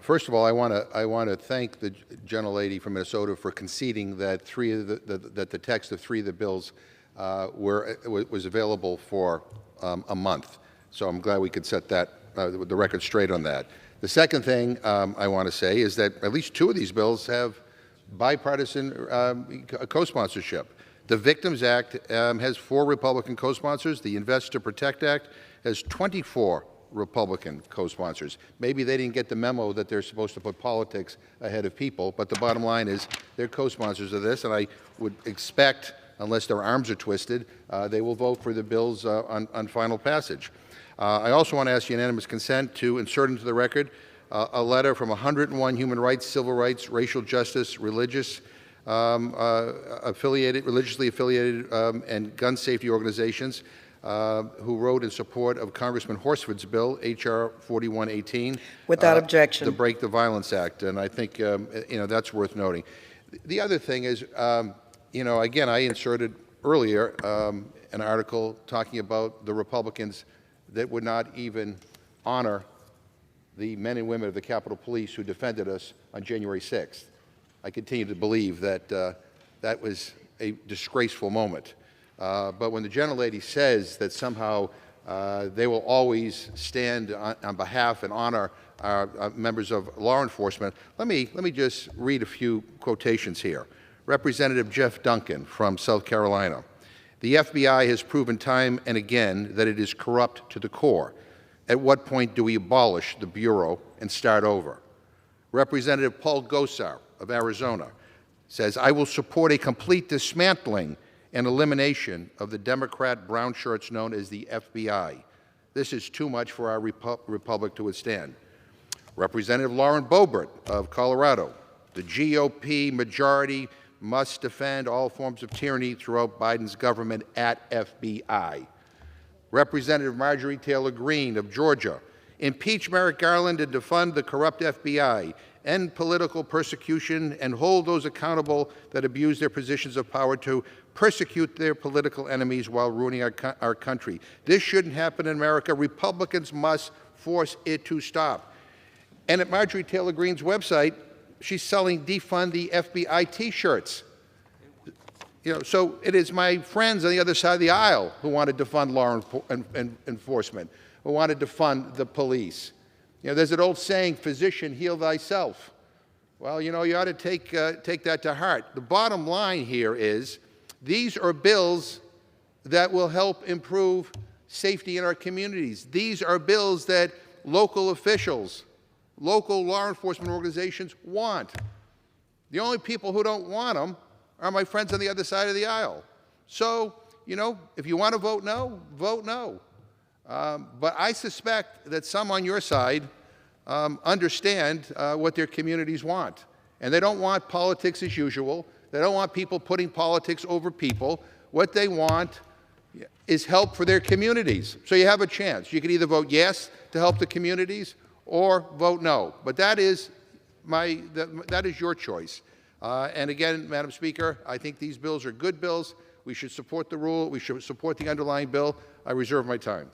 First of all, I want to thank the gentlelady from Minnesota for conceding that the text of three of the bills was available for a month. So I'm glad we could set that the record straight on that. The second thing I want to say is that at least two of these bills have bipartisan co-sponsorship. The Victims Act has 4 Republican co-sponsors. The Invest to Protect Act has 24 Republican co-sponsors. Maybe they didn't get the memo that they're supposed to put politics ahead of people, but the bottom line is they're co-sponsors of this, and I would expect, unless their arms are twisted, they will vote for the bills on final passage. I also want to ask unanimous consent to insert into the record a letter from 101 human rights, civil rights, racial justice, religiously affiliated, and gun safety organizations who wrote in support of Congressman Horsford's bill, H.R. 4118. Without objection. The Break the Violence Act, and I think that's worth noting. The other thing is, again, I inserted earlier an article talking about the Republicans that would not even honor the men and women of the Capitol Police who defended us on January 6th. I continue to believe that that was a disgraceful moment. But when the gentlelady says that somehow they will always stand on behalf and honor our members of law enforcement, let me just read a few quotations here. Representative Jeff Duncan from South Carolina. The FBI has proven time and again that it is corrupt to the core. At what point do we abolish the Bureau and start over? Representative Paul Gosar of Arizona says, I will support a complete dismantling and elimination of the Democrat brown shirts known as the FBI. This is too much for our republic to withstand. Representative Lauren Boebert of Colorado, the GOP majority must defend all forms of tyranny throughout Biden's government at FBI. Representative Marjorie Taylor Greene of Georgia, impeach Merrick Garland and defund the corrupt FBI, end political persecution, and hold those accountable that abuse their positions of power to persecute their political enemies while ruining our country. This shouldn't happen in America. Republicans must force it to stop. And at Marjorie Taylor Greene's website, she's selling Defund the FBI T-shirts. So it is my friends on the other side of the aisle who want to defund law enforcement, who want to defund the police. There's an old saying, physician, heal thyself. Well, you ought to take that to heart. The bottom line here is these are bills that will help improve safety in our communities. These are bills that local officials, local law enforcement organizations want. The only people who don't want them are my friends on the other side of the aisle. So, if you want to vote no, vote no. But I suspect that some on your side understand what their communities want. And they don't want politics as usual. They don't want people putting politics over people. What they want is help for their communities. So you have a chance. You can either vote yes to help the communities or vote no. But that is your choice. And again, Madam Speaker, I think these bills are good bills. We should support the rule. We should support the underlying bill. I reserve my time.